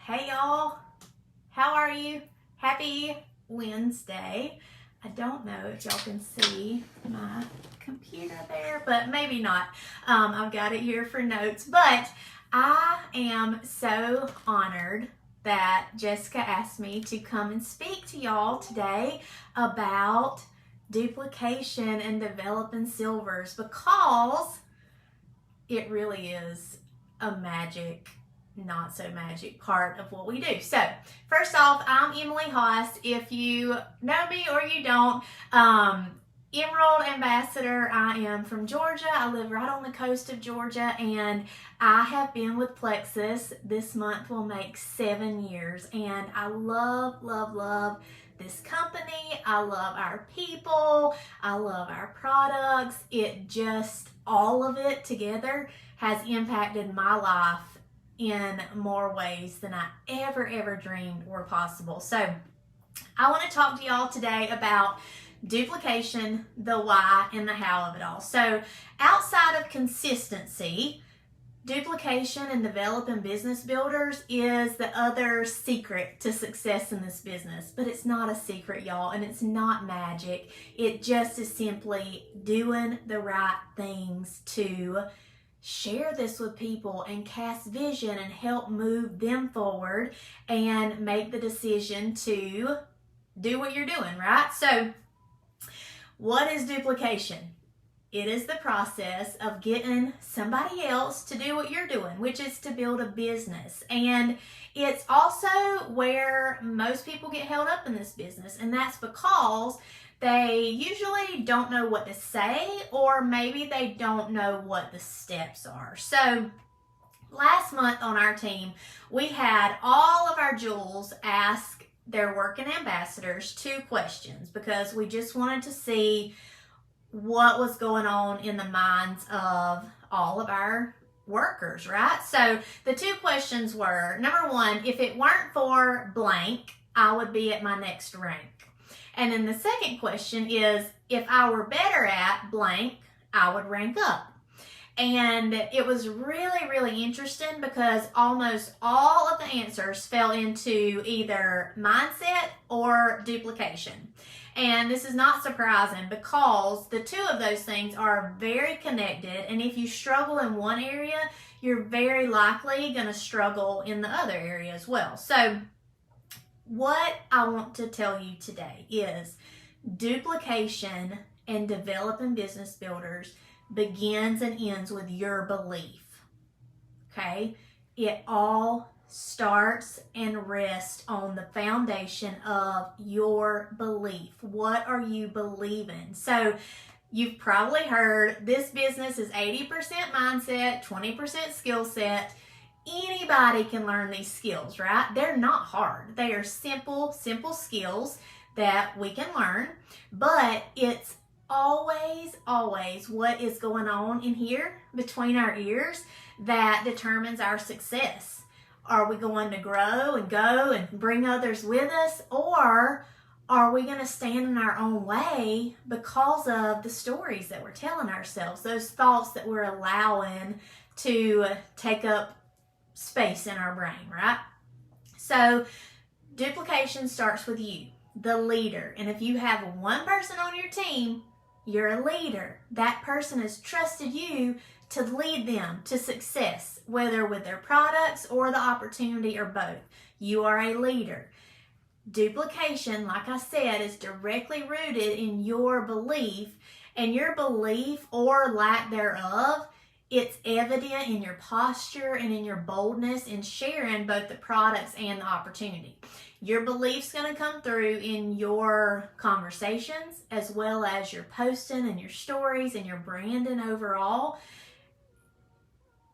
Hey y'all, how are you? Happy Wednesday. I don't know if y'all can see my computer there, but maybe not. I've got it here for notes, but I am so honored that Jessica asked me to come and speak to y'all today about duplication and developing silvers, because it really is a not so magic part of what we do. So first off, I'm Emily Haas. If you know me or you don't, Emerald Ambassador. I am from Georgia. I live right on the coast of Georgia, and I have been with Plexus. This month will make 7 years, and I love this company. I love our people. I love our products. All of it together has impacted my life in more ways than I ever dreamed were possible. So I want to talk to y'all today about duplication, the why, and the how of it all. So outside of consistency, duplication and developing business builders is the other secret to success in this business. But it's not a secret, y'all, and it's not magic. It just is simply doing the right things to share this with people and cast vision and help move them forward and make the decision to do what you're doing, right? So what is duplication? It is the process of getting somebody else to do what you're doing, which is to build a business. And it's also where most people get held up in this business, and that's because they usually don't know what to say, or maybe they don't know what the steps are. So last month on our team, we had all of our jewels ask their working ambassadors 2 questions, because we just wanted to see what was going on in the minds of all of our workers, right? So the 2 questions were, number 1, if it weren't for blank, I would be at my next rank. And then the second question is, if I were better at blank, I would rank up. And it was really interesting, because almost all of the answers fell into either mindset or duplication. And this is not surprising, because the 2 of those things are very connected. And if you struggle in one area, you're very likely going to struggle in the other area as well. So what I want to tell you today is duplication and developing business builders begins and ends with your belief. Okay? It all starts and rests on the foundation of your belief. What are you believing? So you've probably heard this business is 80% mindset, 20% skill set. Anybody can learn these skills, right? They're not hard. They are simple skills that we can learn, but it's always what is going on in here between our ears that determines our success. Are we going to grow and go and bring others with us, or are we going to stand in our own way because of the stories that we're telling ourselves, those thoughts that we're allowing to take up space in our brain, right? So duplication starts with you, the leader. And if you have one person on your team, you're a leader. That person has trusted you to lead them to success, whether with their products or the opportunity or both. You are a leader. Duplication, like I said, is directly rooted in your belief, and your belief or lack thereof, it's evident in your posture and in your boldness in sharing both the products and the opportunity. Your belief's going to come through in your conversations, as well as your posting and your stories and your branding overall.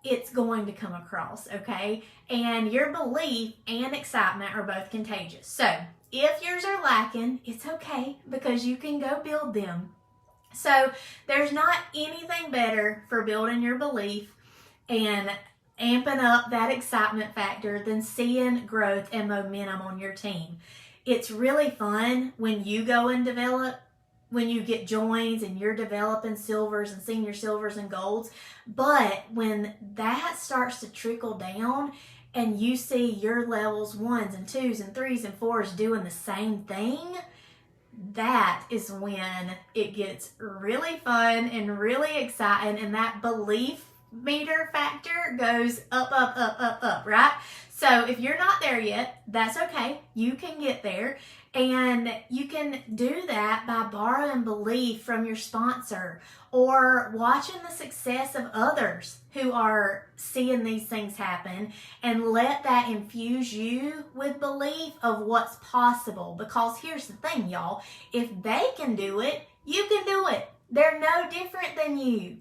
It's going to come across, okay? And your belief and excitement are both contagious. So if yours are lacking, it's okay, because you can go build them. So there's not anything better for building your belief and amping up that excitement factor than seeing growth and momentum on your team. It's really fun when you go and develop, when you get joins and you're developing silvers and senior silvers and golds. But when that starts to trickle down and you see your levels 1s and 2s and 3s and 4s doing the same thing, that is when it gets really fun and really exciting, and that belief meter factor goes up, up, up, up, up, right? So if you're not there yet, that's okay. You can get there, and you can do that by borrowing belief from your sponsor or watching the success of others who are seeing these things happen, and let that infuse you with belief of what's possible. Because here's the thing, y'all, if they can do it, you can do it. They're no different than you.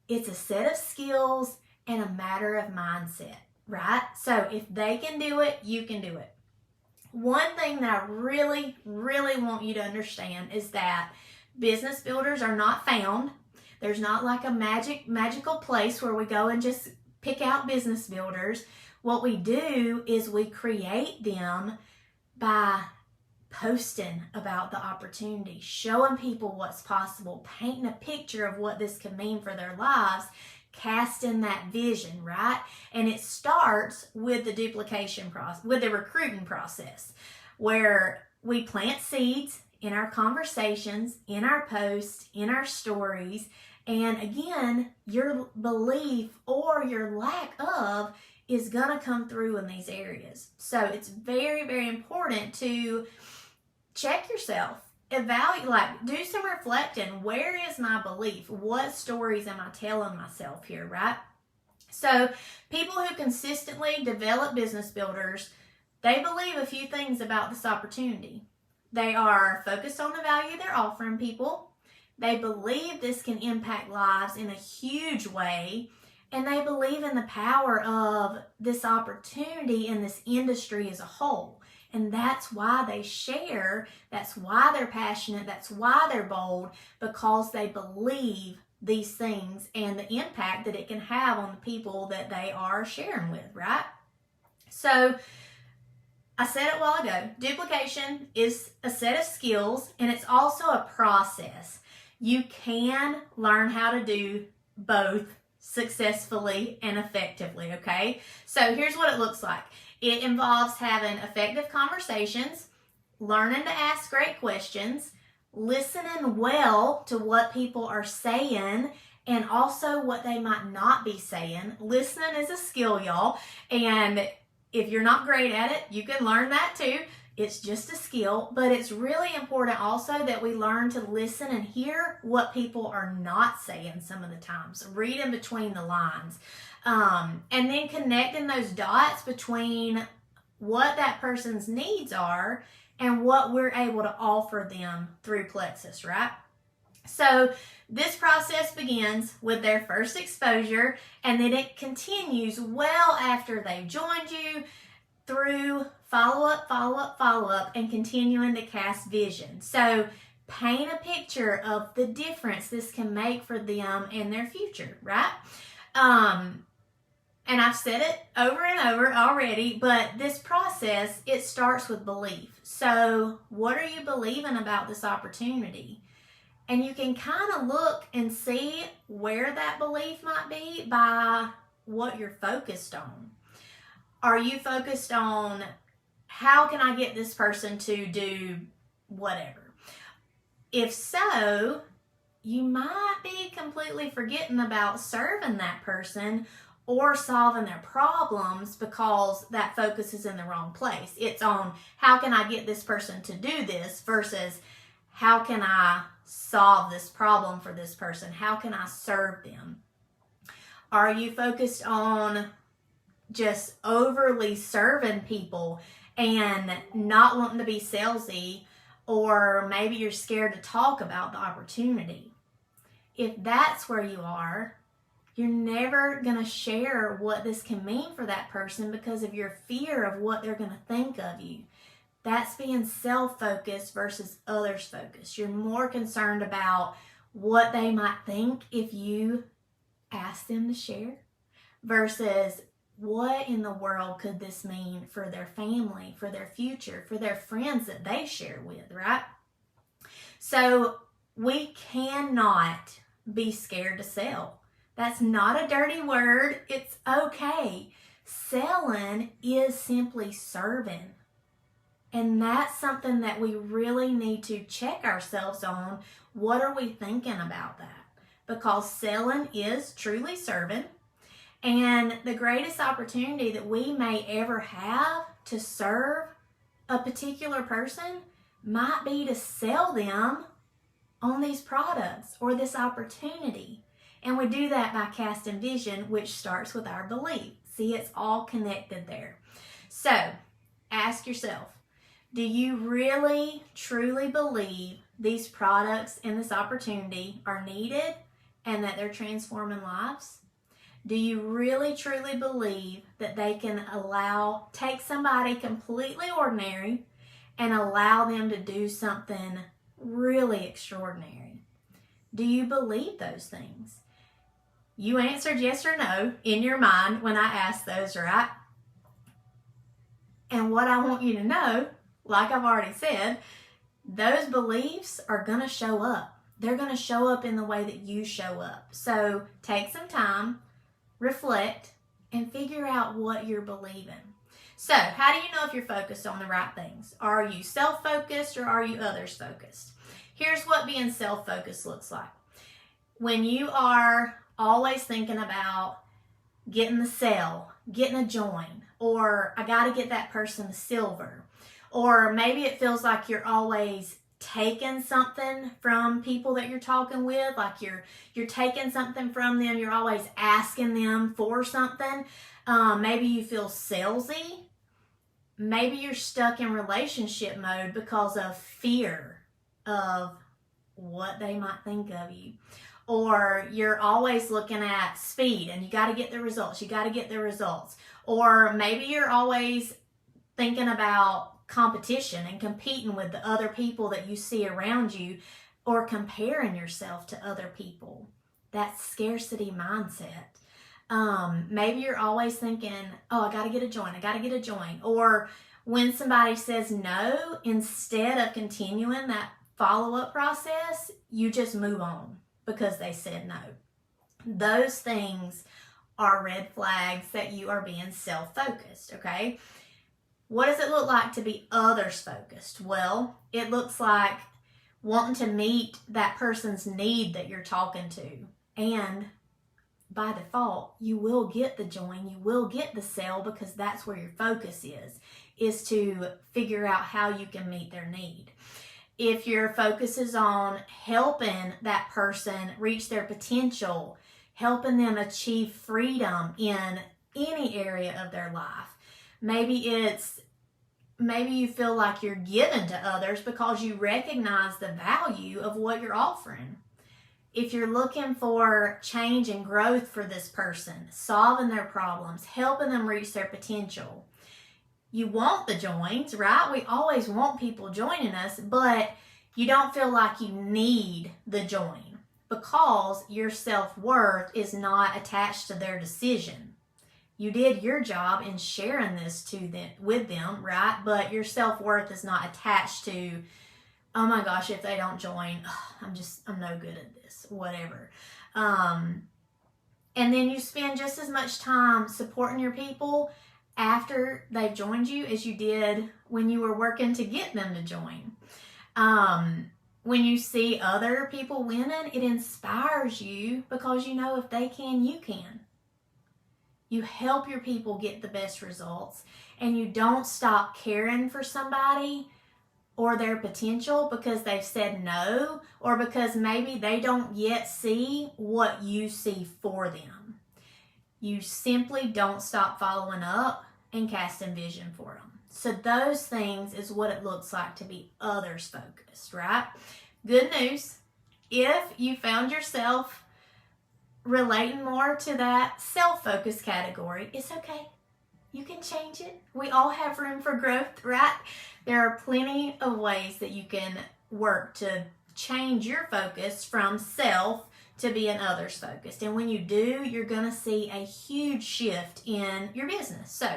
It's a set of skills and a matter of mindset, right? So if they can do it, you can do it. One thing that I really, really want you to understand is that business builders are not found. There's not like a magical place where we go and just pick out business builders. What we do is we create them by posting about the opportunity, showing people what's possible, painting a picture of what this could mean for their lives, casting that vision, right? And it starts with the duplication process, with the recruiting process, where we plant seeds in our conversations, in our posts, in our stories. And again, your belief or your lack of is going to come through in these areas. So it's very, very important to check yourself, evaluate, like do some reflecting. Where is my belief? What stories am I telling myself here, right? So people who consistently develop business builders, they believe a few things about this opportunity. They are focused on the value they're offering people. They believe this can impact lives in a huge way. And they believe in the power of this opportunity in this industry as a whole. And that's why they share, that's why they're passionate, that's why they're bold, because they believe these things and the impact that it can have on the people that they are sharing with, right? So I said it a while ago, duplication is a set of skills, and it's also a process. You can learn how to do both successfully and effectively, okay? So here's what it looks like. It involves having effective conversations, learning to ask great questions, listening well to what people are saying, and also what they might not be saying. Listening is a skill, y'all, and if you're not great at it, you can learn that too. It's just a skill, but it's really important also that we learn to listen and hear what people are not saying some of the times. Read in between the lines. And then connecting those dots between what that person's needs are and what we're able to offer them through Plexus, right? So this process begins with their first exposure, and then it continues well after they've joined you through follow-up, and continuing to cast vision. So paint a picture of the difference this can make for them and their future, right? And I've said it over and over already, but this process, it starts with belief. So what are you believing about this opportunity? And you can kind of look and see where that belief might be by what you're focused on. Are you focused on how can I get this person to do whatever? If so, you might be completely forgetting about serving that person or solving their problems because that focus is in the wrong place. It's on how can I get this person to do this versus how can I solve this problem for this person? How can I serve them? Are you focused on just overly serving people and not wanting to be salesy, or maybe you're scared to talk about the opportunity? If that's where you are, you're never going to share what this can mean for that person because of your fear of what they're going to think of you. That's being self-focused versus others-focused. You're more concerned about what they might think if you ask them to share versus what in the world could this mean for their family, for their future, for their friends that they share with, right? So we cannot be scared to sell. That's not a dirty word. It's okay. Selling is simply serving. And that's something that we really need to check ourselves on. What are we thinking about that? Because selling is truly serving. And the greatest opportunity that we may ever have to serve a particular person might be to sell them on these products or this opportunity. And we do that by casting vision, which starts with our belief. See, it's all connected there. So ask yourself, do you really, truly believe these products and this opportunity are needed and that they're transforming lives? Do you really, truly believe that they can take somebody completely ordinary and allow them to do something really extraordinary? Do you believe those things? You answered yes or no in your mind when I asked those, right? And what I want you to know, like I've already said, those beliefs are going to show up. They're going to show up in the way that you show up. So take some time, reflect, and figure out what you're believing. So how do you know if you're focused on the right things? Are you self-focused or are you others-focused? Here's what being self-focused looks like. When you are always thinking about getting the sale, getting a join, or I got to get that person the silver, or maybe it feels like you're always taking something from people that you're talking with, like you're taking something from them, you're always asking them for something. Maybe you feel salesy. Maybe you're stuck in relationship mode because of fear of what they might think of you. Or you're always looking at speed and you got to get the results. You got to get the results. Or maybe you're always thinking about competition and competing with the other people that you see around you, or comparing yourself to other people. That's scarcity mindset. Maybe you're always thinking, oh, I got to get a join. I got to get a join. Or when somebody says no, instead of continuing that follow-up process, you just move on because they said no. Those things are red flags that you are being self-focused, okay? What does it look like to be others focused? Well, it looks like wanting to meet that person's need that you're talking to. And by default, you will get the join, you will get the sale, because that's where your focus is to figure out how you can meet their need. If your focus is on helping that person reach their potential, helping them achieve freedom in any area of their life, maybe you feel like you're giving to others because you recognize the value of what you're offering. If you're looking for change and growth for this person, solving their problems, helping them reach their potential, you want the joins, right? We always want people joining us, but you don't feel like you need the join because your self-worth is not attached to their decision. You did your job in sharing this with them, right? But your self-worth is not attached to, oh my gosh, if they don't join, I'm no good at this, whatever. And then you spend just as much time supporting your people after they've joined you as you did when you were working to get them to join. When you see other people winning, it inspires you because you know if they can, you can. You help your people get the best results, and you don't stop caring for somebody or their potential because they've said no, or because maybe they don't yet see what you see for them. You simply don't stop following up and casting vision for them. So those things is what it looks like to be others focused, right? Good news, if you found yourself relating more to that self-focused category, it's okay. You can change it. We all have room for growth, right? There are plenty of ways that you can work to change your focus from self to being others focused. And when you do, you're going to see a huge shift in your business. So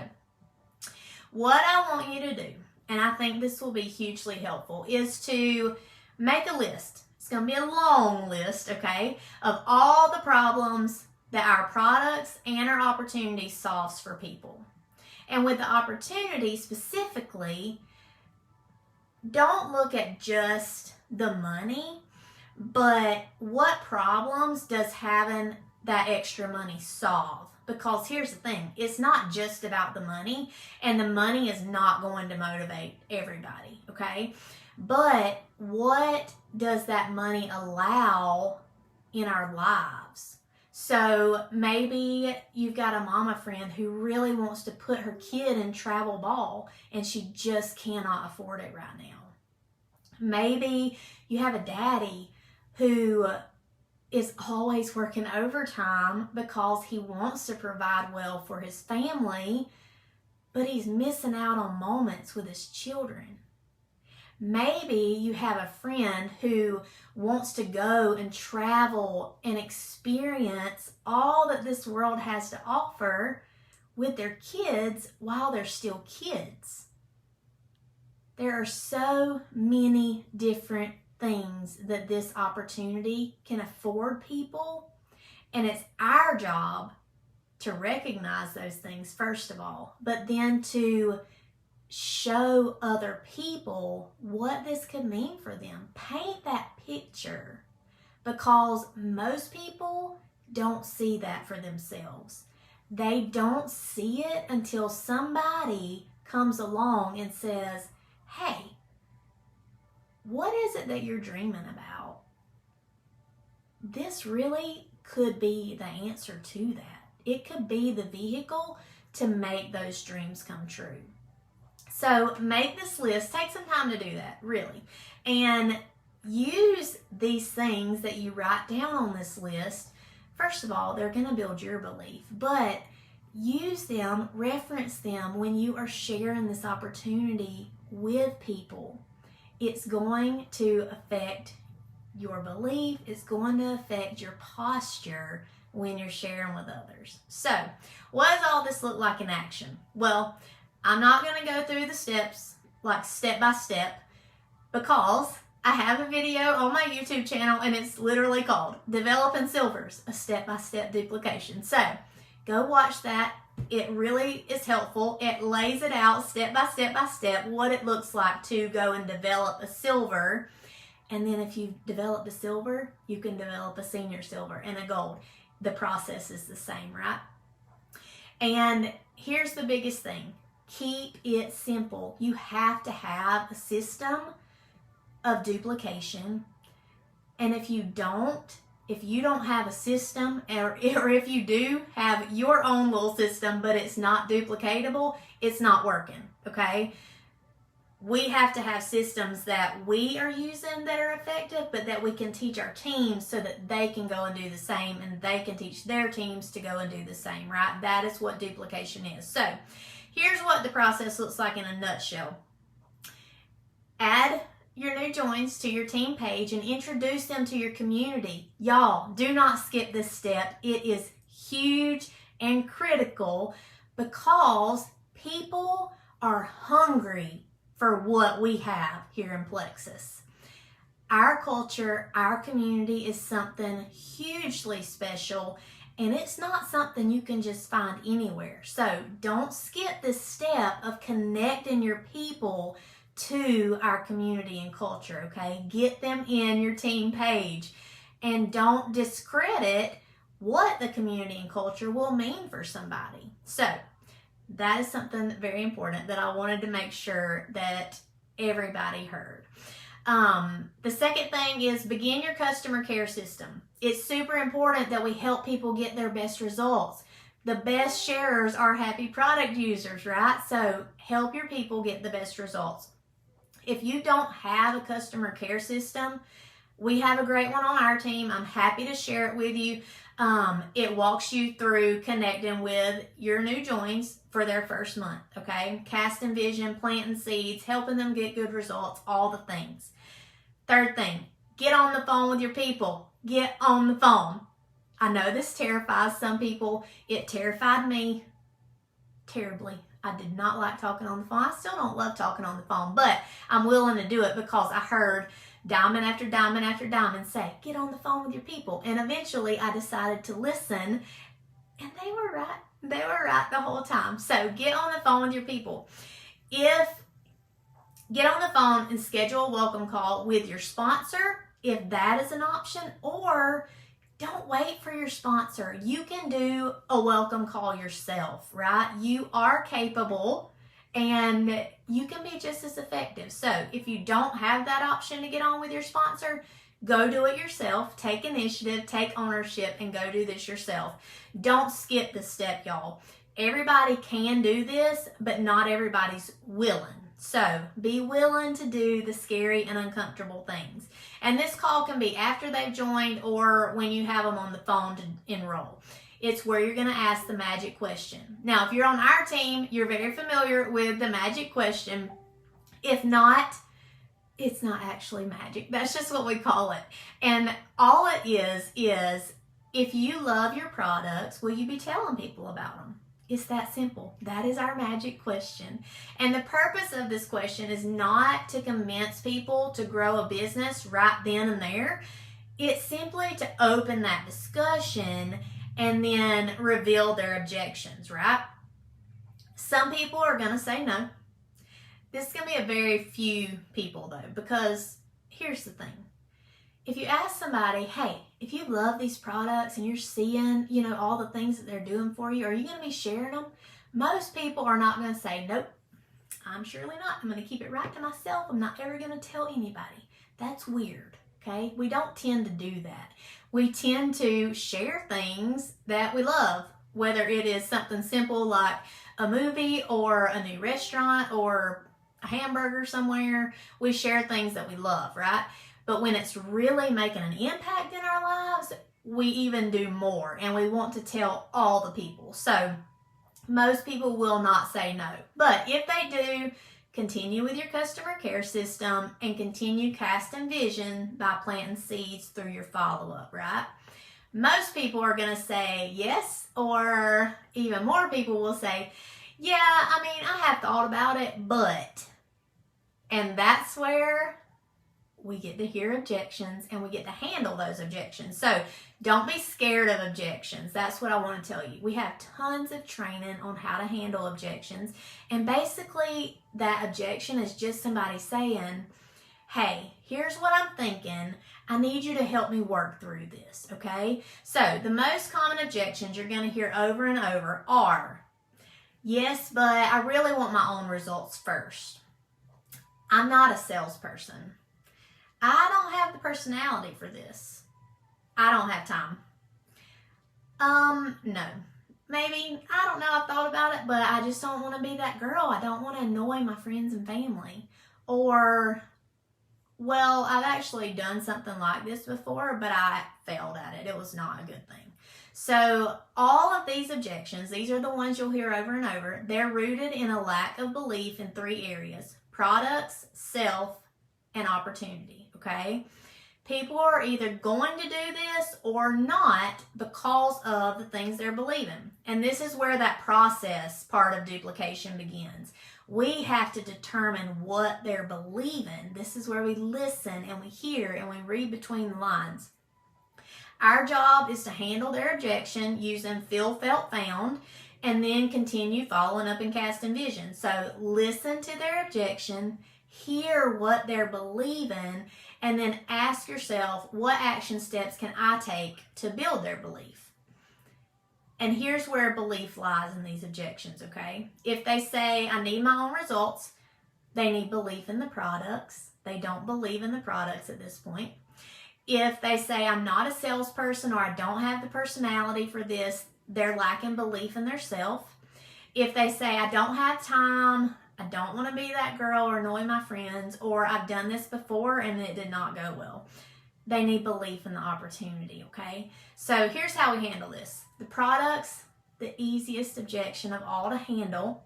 what I want you to do, and I think this will be hugely helpful, is to make a list. It's going to be a long list, okay, of all the problems that our products and our opportunities solves for people. And with the opportunity specifically, don't look at just the money, but what problems does having that extra money solve? Because here's the thing, it's not just about the money, and the money is not going to motivate everybody, okay? But what does that money allow in our lives? So maybe you've got a mama friend who really wants to put her kid in travel ball and she just cannot afford it right now. Maybe you have a daddy who is always working overtime because he wants to provide well for his family, but he's missing out on moments with his children. Maybe you have a friend who wants to go and travel and experience all that this world has to offer with their kids while they're still kids. There are so many different things that this opportunity can afford people, and it's our job to recognize those things first of all, but then to show other people what this could mean for them. Paint that picture, because most people don't see that for themselves. They don't see it until somebody comes along and says, hey, what is it that you're dreaming about? This really could be the answer to that. It could be the vehicle to make those dreams come true. So make this list. Take some time to do that, really. And use these things that you write down on this list. First of all, they're going to build your belief, but use them, reference them when you are sharing this opportunity with people. It's going to affect your belief. It's going to affect your posture when you're sharing with others. So, what does all this look like in action? Well, I'm not going to go through the steps, like step by step, because I have a video on my YouTube channel and it's literally called Developing Silvers, a step-by-step duplication. So, go watch that. It really is helpful. It lays it out step by step what it looks like to go and develop a silver. And then if you've developed a silver, you can develop a senior silver and a gold. The process is the same, right? And here's the biggest thing. Keep it simple. You have to have a system of duplication. And if you don't have a system, or if you do have your own little system, but it's not duplicatable, it's not working, okay? We have to have systems that we are using that are effective, but that we can teach our teams so that they can go and do the same, and they can teach their teams to go and do the same, right? That is what duplication is. So here's what the process looks like in a nutshell. Add your new joins to your team page and introduce them to your community. Y'all, do not skip this step. It is huge and critical because people are hungry for what we have here in Plexus. Our culture, our community is something hugely special, and it's not something you can just find anywhere. So don't skip this step of connecting your people to our community and culture, okay? Get them in your team page, and don't discredit what the community and culture will mean for somebody. So that is something very important that I wanted to make sure that everybody heard. The second thing is begin your customer care system. It's super important that we help people get their best results. The best sharers are happy product users, right? So help your people get the best results. If you don't have a customer care system, we have a great one on our team. I'm happy to share it with you. It walks you through connecting with your new joins for their first month, okay? Casting vision, planting seeds, helping them get good results, all the things. Third thing, get on the phone with your people. Get on the phone. I know this terrifies some people. It terrified me terribly. I did not like talking on the phone. I still don't love talking on the phone, but I'm willing to do it because I heard diamond after diamond after diamond say, get on the phone with your people. And eventually I decided to listen, and they were right. They were right the whole time. So get on the phone with your people. Get on the phone and schedule a welcome call with your sponsor, if that is an option, or don't wait for your sponsor. You can do a welcome call yourself, right? You are capable and you can be just as effective. So if you don't have that option to get on with your sponsor, go do it yourself. Take initiative, take ownership, and go do this yourself. Don't skip this step, y'all. Everybody can do this, but not everybody's willing. So be willing to do the scary and uncomfortable things. And this call can be after they've joined or when you have them on the phone to enroll. It's where you're going to ask the magic question. Now, if you're on our team, you're very familiar with the magic question. If not, it's not actually magic. That's just what we call it. And all it is if you love your products, will you be telling people about them? It's that simple. That is our magic question. And the purpose of this question is not to convince people to grow a business right then and there. It's simply to open that discussion and then reveal their objections, right? Some people are going to say no. This is going to be a very few people though, because here's the thing. If you ask somebody, hey, if you love these products and you're seeing, all the things that they're doing for you, are you going to be sharing them? Most people are not going to say, nope, I'm surely not. I'm going to keep it right to myself. I'm not ever going to tell anybody. That's weird, okay? We don't tend to do that. We tend to share things that we love, whether it is something simple like a movie or a new restaurant or a hamburger somewhere. We share things that we love, right? But when it's really making an impact in our lives, we even do more and we want to tell all the people. So most people will not say no. But if they do, continue with your customer care system and continue casting vision by planting seeds through your follow-up, right? Most people are going to say yes, or even more people will say, yeah, I have thought about it, but. And that's where we get to hear objections and we get to handle those objections. So don't be scared of objections. That's what I want to tell you. We have tons of training on how to handle objections. And basically that objection is just somebody saying, hey, here's what I'm thinking. I need you to help me work through this, okay? So the most common objections you're going to hear over and over are, yes, but I really want my own results first. I'm not a salesperson. I don't have the personality for this. I don't have time. No. Maybe, I don't know, I've thought about it, but I just don't want to be that girl. I don't want to annoy my friends and family. Or, well, I've actually done something like this before, but I failed at it. It was not a good thing. So all of these objections, these are the ones you'll hear over and over. They're rooted in a lack of belief in 3 areas: products, self, and opportunity. Okay? People are either going to do this or not because of the things they're believing. And this is where that process part of duplication begins. We have to determine what they're believing. This is where we listen and we hear and we read between the lines. Our job is to handle their objection using feel, felt, found, and then continue following up and casting vision. So listen to their objection, hear what they're believing, and then ask yourself, what action steps can I take to build their belief? And here's where belief lies in these objections, okay? If they say, I need my own results, they need belief in the products. They don't believe in the products at this point. If they say, I'm not a salesperson or I don't have the personality for this, they're lacking belief in their self. If they say, I don't have time, I don't want to be that girl or annoy my friends, or I've done this before and it did not go well, they need belief in the opportunity, okay? So here's how we handle this. The products, the easiest objection of all to handle,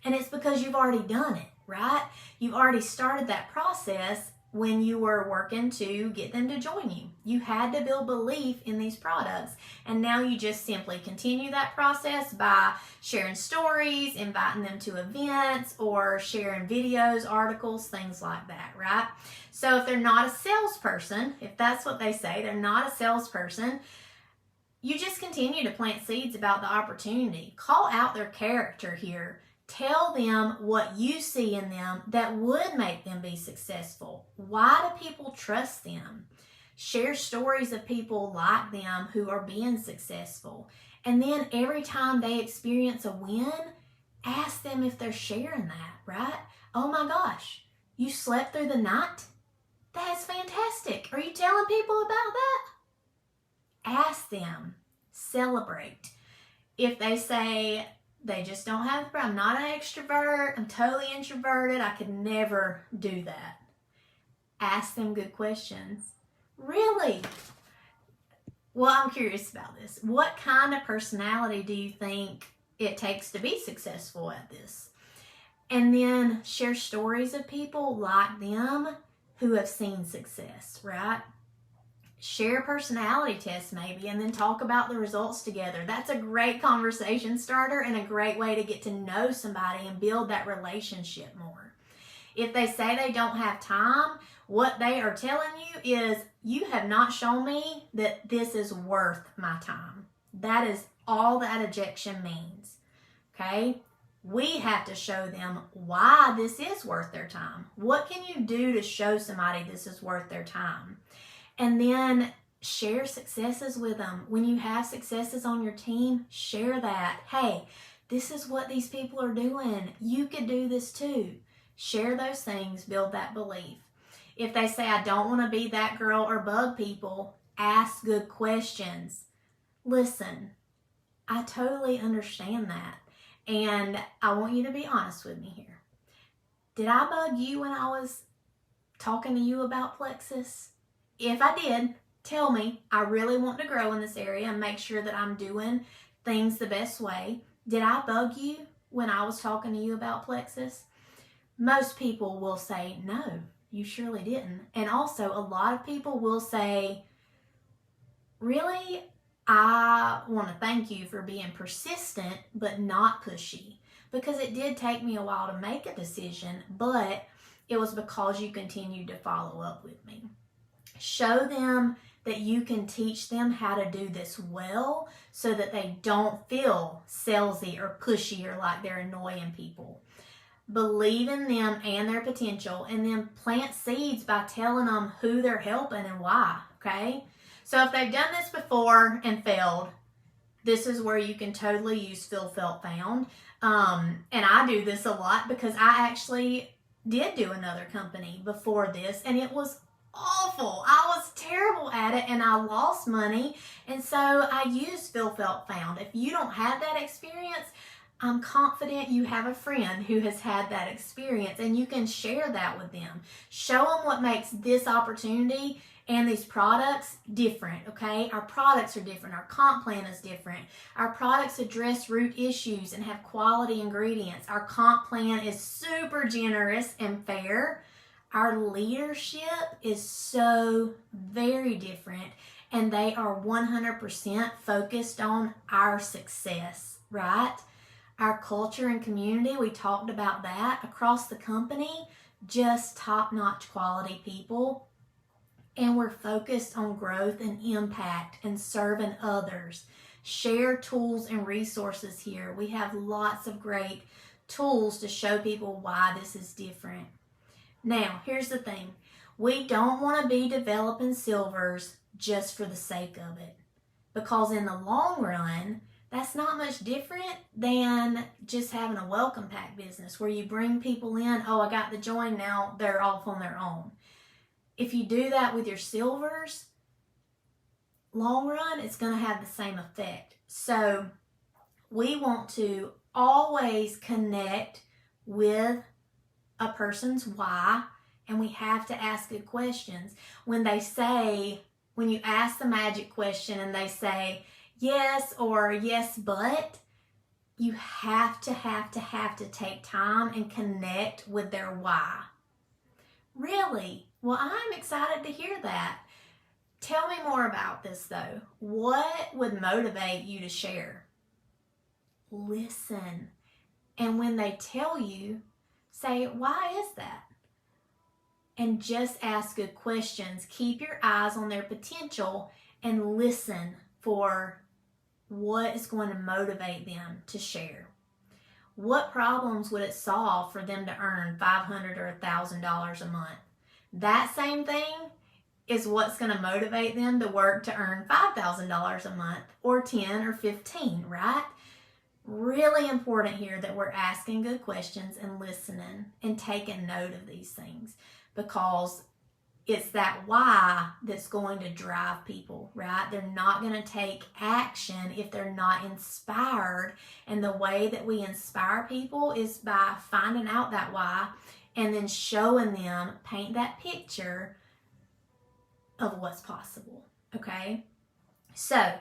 and it's because you've already done it, right? You've already started that process when you were working to get them to join you. You had to build belief in these products, and now you just simply continue that process by sharing stories, inviting them to events, or sharing videos, articles, things like that, right? So if they're not a salesperson, if that's what they say, they're not a salesperson, you just continue to plant seeds about the opportunity. Call out their character here. Tell them what you see in them that would make them be successful. Why do people trust them? Share stories of people like them who are being successful. And then every time they experience a win, ask them if they're sharing that, right? Oh my gosh, you slept through the night? That's fantastic. Are you telling people about that? Ask them. Celebrate. If they say, they just don't have, I'm not an extrovert, I'm totally introverted, I could never do that. Ask them good questions. Really? Well, I'm curious about this. What kind of personality do you think it takes to be successful at this? And then share stories of people like them who have seen success, right? Share personality tests maybe, and then talk about the results together. That's a great conversation starter and a great way to get to know somebody and build that relationship more. If they say they don't have time, what they are telling you is, you have not shown me that this is worth my time. That is all that ejection means, okay? We have to show them why this is worth their time. What can you do to show somebody this is worth their time? And then share successes with them. When you have successes on your team, share that. Hey, this is what these people are doing. You could do this too. Share those things, build that belief. If they say, I don't want to be that girl or bug people, ask good questions. Listen, I totally understand that. And I want you to be honest with me here. Did I bug you when I was talking to you about Plexus? If I did, tell me. I really want to grow in this area and make sure that I'm doing things the best way. Did I bug you when I was talking to you about Plexus? Most people will say, no, you surely didn't. And also, a lot of people will say, really, I want to thank you for being persistent but not pushy. Because it did take me a while to make a decision, but it was because you continued to follow up with me. Show them that you can teach them how to do this well so that they don't feel salesy or pushy or like they're annoying people. Believe in them and their potential, and then plant seeds by telling them who they're helping and why, okay? So if they've done this before and failed, this is where you can totally use Feel, Felt, Found. And I do this a lot because I actually did do another company before this, and it was awful. I was terrible at it and I lost money. And so I used Feel, Felt, Found. If you don't have that experience, I'm confident you have a friend who has had that experience, and you can share that with them. Show them what makes this opportunity and these products different, okay? Our products are different. Our comp plan is different. Our products address root issues and have quality ingredients. Our comp plan is super generous and fair. Our leadership is so very different, and they are 100% focused on our success, right? Our culture and community, we talked about that. Across the company, just top-notch quality people. And we're focused on growth and impact and serving others. Share tools and resources here. We have lots of great tools to show people why this is different. Now, here's the thing. We don't want to be developing silvers just for the sake of it. Because in the long run, that's not much different than just having a welcome pack business where you bring people in, oh, I got the join, now they're off on their own. If you do that with your silvers, long run, it's going to have the same effect. So we want to always connect with a person's why, and we have to ask good questions. When you ask the magic question and they say, yes or yes, but you have to take time and connect with their why. Really? Well, I'm excited to hear that. Tell me more about this though. What would motivate you to share? Listen. And when they tell you, say, why is that? And just ask good questions. Keep your eyes on their potential and listen for what is going to motivate them to share. What problems would it solve for them to earn $500 or $1,000 a month? That same thing is what's going to motivate them to work to earn $5,000 a month or 10 or 15, right? Really important here that we're asking good questions and listening and taking note of these things, because it's that why that's going to drive people, right? They're not going to take action if they're not inspired. And the way that we inspire people is by finding out that why and then showing them, paint that picture of what's possible, okay? So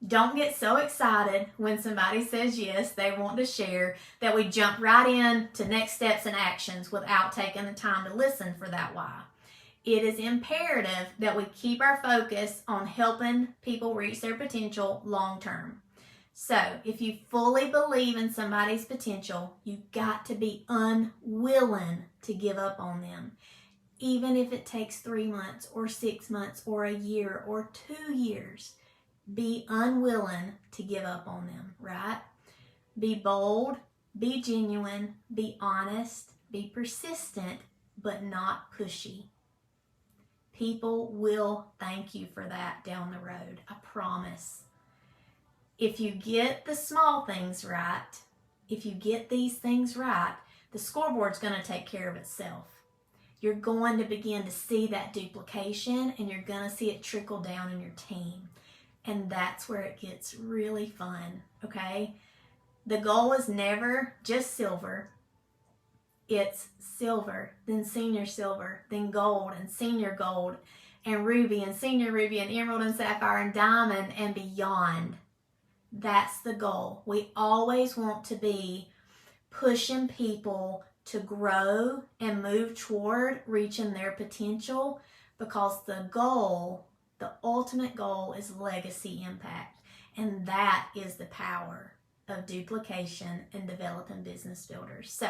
don't get so excited when somebody says yes, they want to share, that we jump right in to next steps and actions without taking the time to listen for that why. It is imperative that we keep our focus on helping people reach their potential long term. So if you fully believe in somebody's potential, you've got to be unwilling to give up on them. Even if it takes 3 months or 6 months or a year or 2 years, be unwilling to give up on them, right? Be bold, be genuine, be honest, be persistent, but not pushy. People will thank you for that down the road, I promise. If you get the small things right, if you get these things right, the scoreboard's going to take care of itself. You're going to begin to see that duplication, and you're going to see it trickle down in your team. And that's where it gets really fun, okay? The goal is never just silver. It's silver, then senior silver, then gold and senior gold, and ruby and senior ruby and emerald and sapphire and diamond and beyond. That's the goal. We always want to be pushing people to grow and move toward reaching their potential, because the goal, the ultimate goal, is legacy impact. And that is the power of duplication and developing business builders. So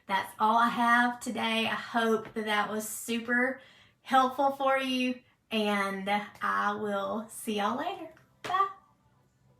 that's all I have today. I hope that that was super helpful for you, and I will see y'all later.